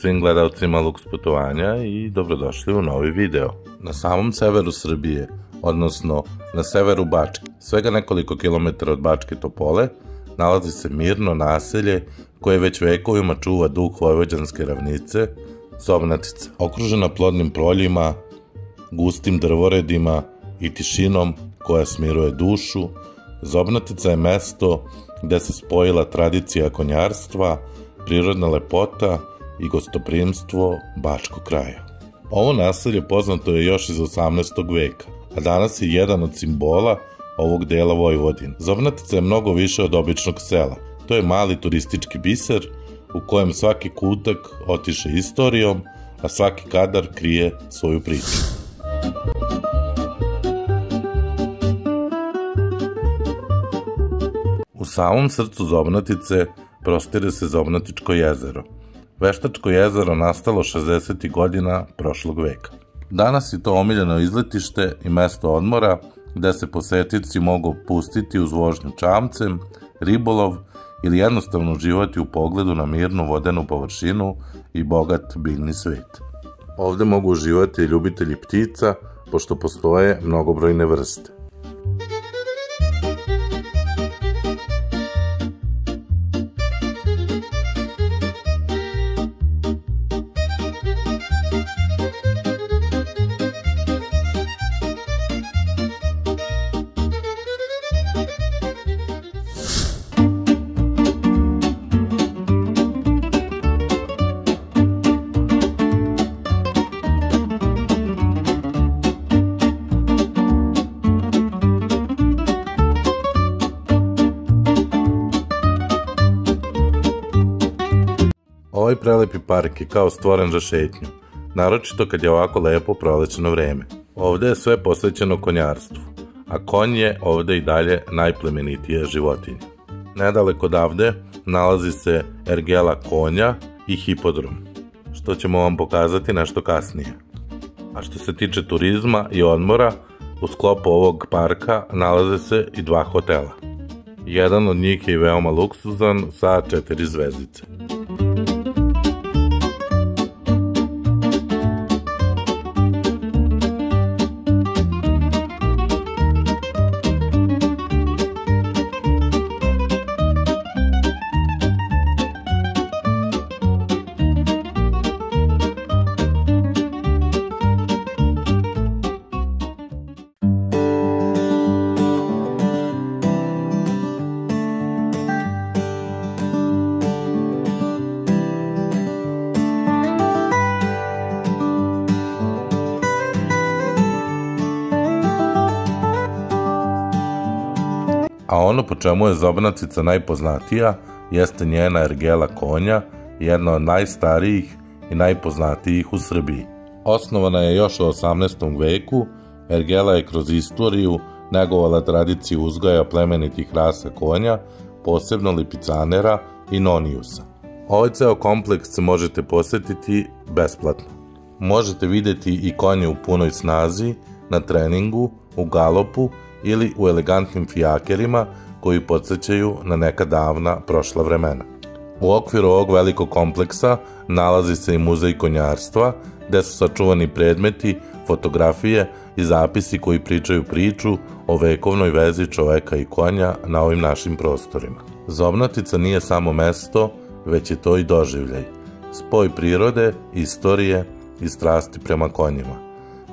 svim gledalcima Luks putovanja i dobrodošli u novi video. Na samom severu Srbije, odnosno na severu Bačke, svega nekoliko kilometara od Bačke Topole, nalazi se mirno naselje koje već vekovima čuva duh vojvođanske ravnice, Zobnatica. Okružena plodnim proljima, gustim drvoredima i tišinom koja smiruje dušu, Zobnatica je mesto gde se spojila tradicija konjarstva, prirodna lepota i gostoprimstvo Bačkog kraja. Ovo naselje poznato je još iz 18. veka, a danas je jedan od simbola ovog dela Vojvodine. Zobnatica je mnogo više od običnog sela. To je mali turistički biser u kojem svaki kutak otiše istorijom, a svaki kadar krije svoju priču. U samom srcu Zobnatice prostire se Zobnatičko jezero. Veštačko jezero nastalo 60. godina prošlog veka. Danas je to omiljeno izletište i mesto odmora gde se posetioci mogu pustiti uz vožnju čamcem, ribolov ili jednostavno uživati u pogledu na mirnu vodenu površinu i bogat biljni svet. Ovde mogu uživati i ljubitelji ptica, pošto postoje mnogobrojne vrste. Ovaj prelepi park je kao stvoren za šetnju, naročito kad je ovako lepo prolećno vreme. Ovde je sve posvećeno konjarstvu, a konj je ovde i dalje najplemenitija životinja. Nedaleko odavde nalazi se ergela konja i hipodrom, što ćemo vam pokazati nešto kasnije. A što se tiče turizma i odmora, u sklopu ovog parka nalaze se i dva hotela. Jedan od njih je i veoma luksuzan sa 4 zvezdice. A ono po čemu je Zobnatica najpoznatija jeste njena ergela konja, jedna od najstarijih i najpoznatijih u Srbiji. Osnovana je još u 18. veku, ergela je kroz istoriju negovala tradiciju uzgoja plemenitih rasa konja, posebno lipicanera i nonijusa. Ovaj ceo kompleks možete posetiti besplatno. Možete videti i konje u punoj snazi, na treningu, u galopu ili u elegantnim fijakerima koji podsjećaju na neka davna prošla vremena. U okviru ovog velikog kompleksa nalazi se i muzej konjarstva, gde su sačuvani predmeti, fotografije i zapisi koji pričaju priču o vekovnoj vezi čoveka i konja na ovim našim prostorima. Zobnatica nije samo mesto, već je to i doživljaj, spoj prirode, istorije i strasti prema konjima.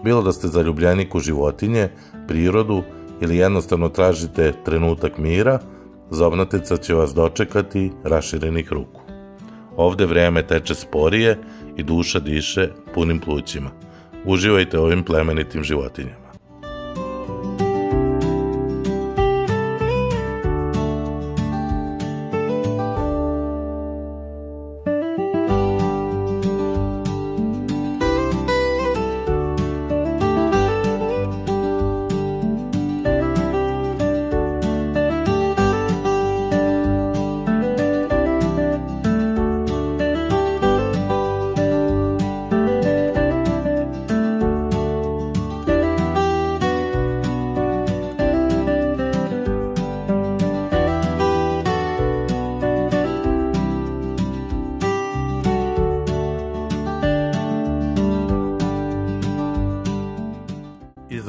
Bilo da ste zaljubljenik u životinje, prirodu ili jednostavno tražite trenutak mira, Zobnatica će vas dočekati raširenih ruku. Ovde vreme teče sporije i duša diše punim plućima. Uživajte ovim plemenitim životinjama.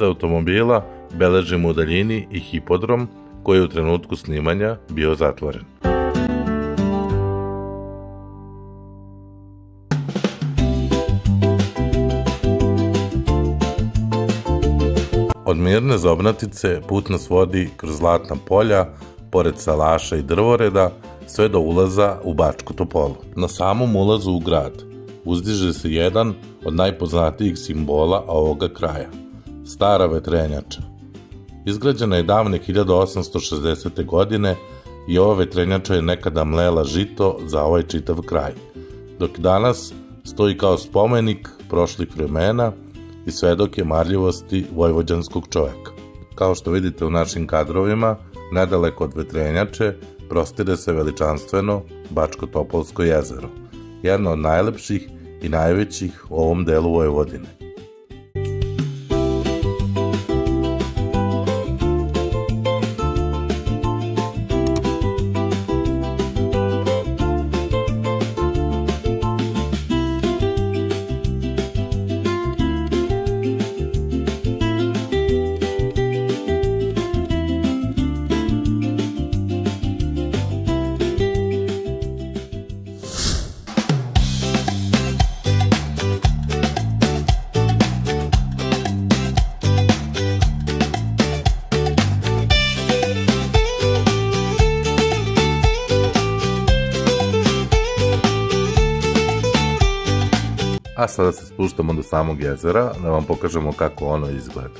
automobila beležimo u daljini i hipodrom koji je u trenutku snimanja bio zatvoren. Od Mirne Zobnatice put nas vodi kroz zlatna polja, pored salaša i drvoreda, sve do ulaza u Bačku Topolu. Na samom ulazu u grad uzdiže se jedan od najpoznatijih simbola ovoga kraja, stara vetrenjača. Izgrađena je davne 1860. godine i ova vetrenjača je nekada mlela žito za ovaj čitav kraj, dok danas stoji kao spomenik prošlih vremena i svedok je marljivosti vojvođanskog čoveka. Kao što vidite u našim kadrovima, nedaleko od vetrenjače prostire se veličanstveno Bačko-Topolsko jezero, jedno od najlepših i najvećih u ovom delu Vojvodine. A sada se spuštamo do samog jezera da vam pokažemo kako ono izgleda.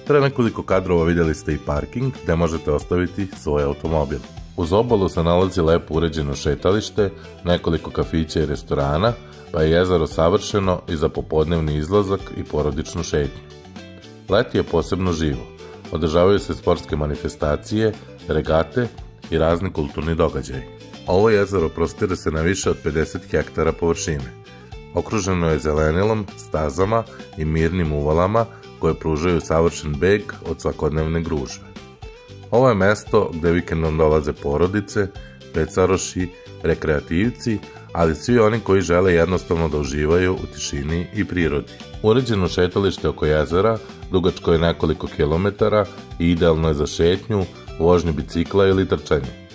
Pre nekoliko kadrova vidjeli ste i parking gde možete ostaviti svoj automobil. Uz obalu se nalazi lepo uređeno šetalište, nekoliko kafića i restorana, pa je jezero savršeno i za popodnevni izlazak i porodičnu šetnju. Leti je posebno živo. Održavaju se sportske manifestacije, regate i razni kulturni događaji. Ovo jezero prostire se na više od 50 hektara površine. Okruženo je zelenilom, stazama i mirnim uvalama koje pružaju savršen beg od svakodnevne gužve. Ovo je mesto gde vikendom dolaze porodice, pecaroši, rekreativci, ali svi oni koji žele jednostavno da uživaju u tišini i prirodi. Uređeno šetalište oko jezera dugačko je nekoliko kilometara i idealno je za šetnju, vožnju bicikla ili trčanje.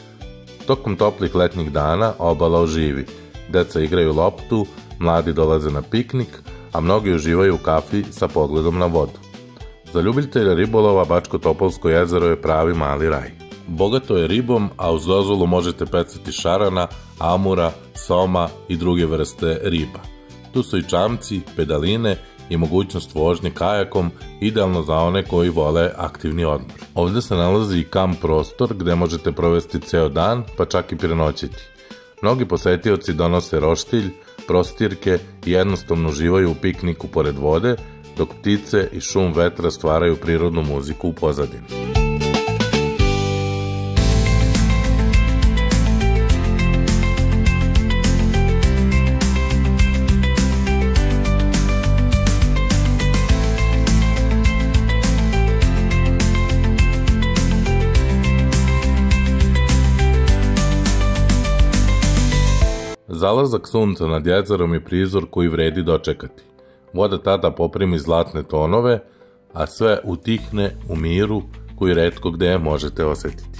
Tokom toplih letnjih dana obala oživi, deca igraju loptu, mladi dolaze na piknik, a mnogi uživaju u kafi sa pogledom na vodu. Za ljubitelja ribolova Bačko-Topolsko jezero je pravi mali raj. Bogato je ribom, a uz dozvolu možete pecati šarana, amura, soma i druge vrste riba. Tu su i čamci, pedaline i mogućnost vožnje kajakom, idealno za one koji vole aktivni odmor. Ovde se nalazi i kamp prostor gde možete provesti ceo dan, pa čak i prenoćiti. Mnogi posetioci donose roštilj, prostirke i jednostavno uživaju u pikniku pored vode, dok ptice i šum vetra stvaraju prirodnu muziku u pozadini. Zalazak sunca nad jezerom je prizor koji vredi dočekati. Voda tada poprimi zlatne tonove, a sve utihne u miru koji retko gde možete osetiti.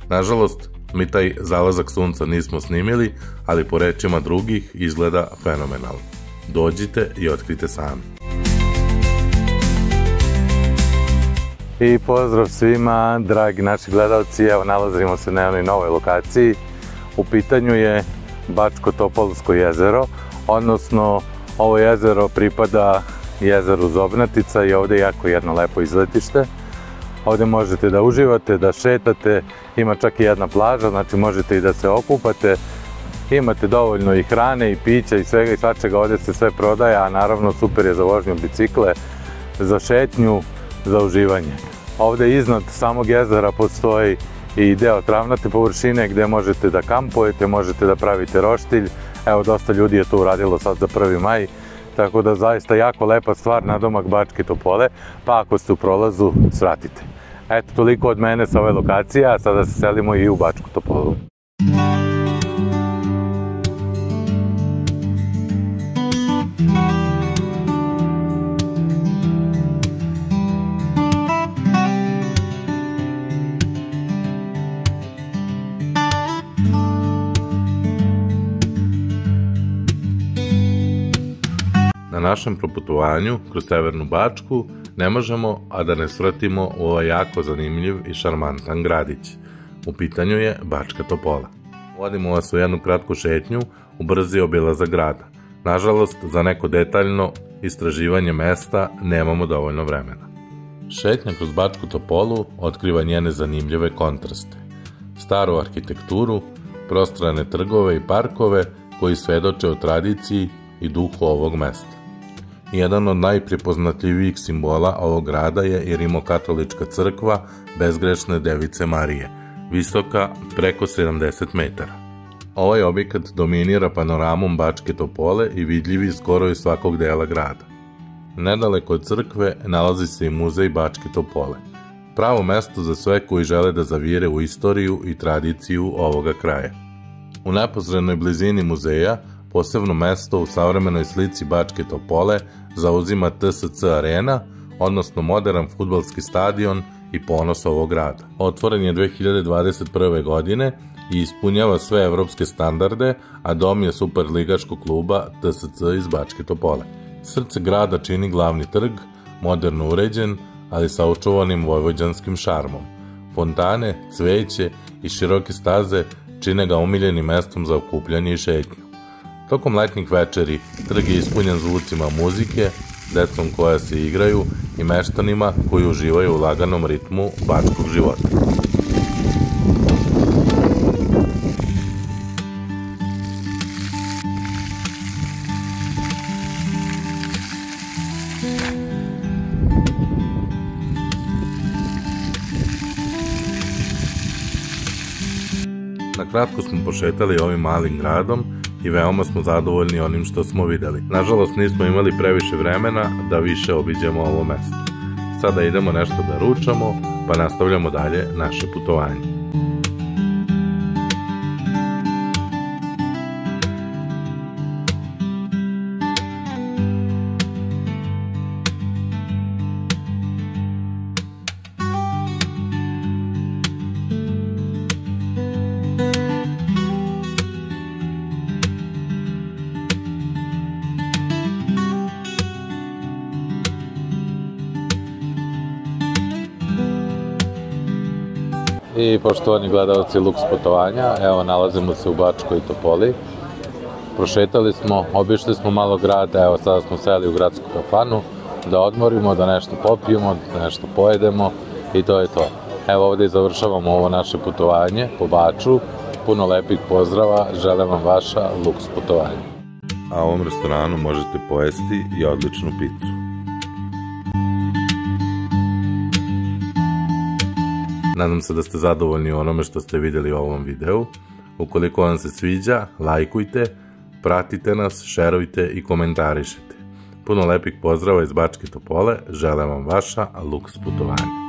Nažalost, mi taj zalazak sunca nismo snimili, ali po rečima drugih izgleda fenomenalno. Dođite i otkrite sami. I pozdrav svima, dragi naši gledalci, evo nalazimo se na jednoj novoj lokaciji. U pitanju je Bačko-Topolsko jezero, odnosno ovo jezero pripada jezeru Zobnatica i ovde je jako jedno lepo izletište. Ovde možete da uživate, da šetate, ima čak i jedna plaža, znači možete i da se okupate. Imate dovoljno i hrane i pića i svega i svačega, ovde se sve prodaje, a naravno super je za vožnju bicikle, za šetnju, za uživanje. Ovde iznad samog jezera postoji i deo travnate površine gde možete da kampujete, možete da pravite roštilj. Evo, dosta ljudi je to uradilo sad za 1. maj, tako da zaista jako lepa stvar na domak Bačke Topole, pa ako ste u prolazu, svratite. Eto, toliko od mene sa ove lokacije, a sada se selimo i u Bačku Topolu. našem proputovanju kroz Severnu Bačku ne možemo, a da ne svratimo u ovaj jako zanimljiv i šarmantan gradić. U pitanju je Bačka Topola. Vodimo vas u jednu kratku šetnju u brzi obilazak grada. Nažalost, za neko detaljno istraživanje mesta nemamo dovoljno vremena. Šetnja kroz Bačku Topolu otkriva njene zanimljive kontraste. Staru arhitekturu, prostrane trgove i parkove koji svedoče o tradiciji i duhu ovog mesta. Jedan od najprepoznatljivijih simbola ovog grada je i rimokatolička crkva Bezgrešne Device Marije, visoka preko 70 metara. Ovaj objekat dominira panoramom Bačke Topole i vidljivi skoro iz svakog dela grada. Nedaleko od crkve nalazi se i muzej Bačke Topole, pravo mesto za sve koji žele da zavire u istoriju i tradiciju ovoga kraja. U neposrednoj blizini muzeja posebno mesto u savremenoj slici Bačke Topole zauzima TSC Arena, odnosno moderan fudbalski stadion i ponos ovog grada. Otvoren je 2021. godine i ispunjava sve evropske standarde, a dom je superligaškog kluba TSC iz Bačke Topole. Srce grada čini glavni trg, moderno uređen, ali sa očuvanim vojvođanskim šarmom. Fontane, cveće i široke staze čine ga omiljenim mestom za okupljanje i šetnju. Tokom letnjih večeri trg je ispunjen zvucima muzike, decom koja se igraju i meštanima koji uživaju u laganom ritmu bačkog života. Na kratko smo pošetali ovim malim gradom i veoma smo zadovoljni onim što smo videli. Nažalost, nismo imali previše vremena da više obiđemo ovo mesto. Sada idemo nešto da ručamo, pa nastavljamo dalje naše putovanje. I poštovani gledalci Luks putovanja, evo nalazimo se u Bačkoj Topoli. Prošetali smo, obišli smo malo grada, evo sada smo seli u gradsku kafanu da odmorimo, da nešto popijemo, da nešto pojedemo i to je to. Evo ovdje završavamo ovo naše putovanje po Baču. Puno lepih pozdrava, želim vam vaša Luks putovanja. A u ovom restoranu možete pojesti i odličnu picu. Nadam se da ste zadovoljni onome što ste vidjeli u ovom videu. Ukoliko vam se sviđa, lajkujte, pratite nas, šerujte i komentarišite. Puno lepih pozdrava iz Bačke Topole, želim vam vaša Luks putovanja.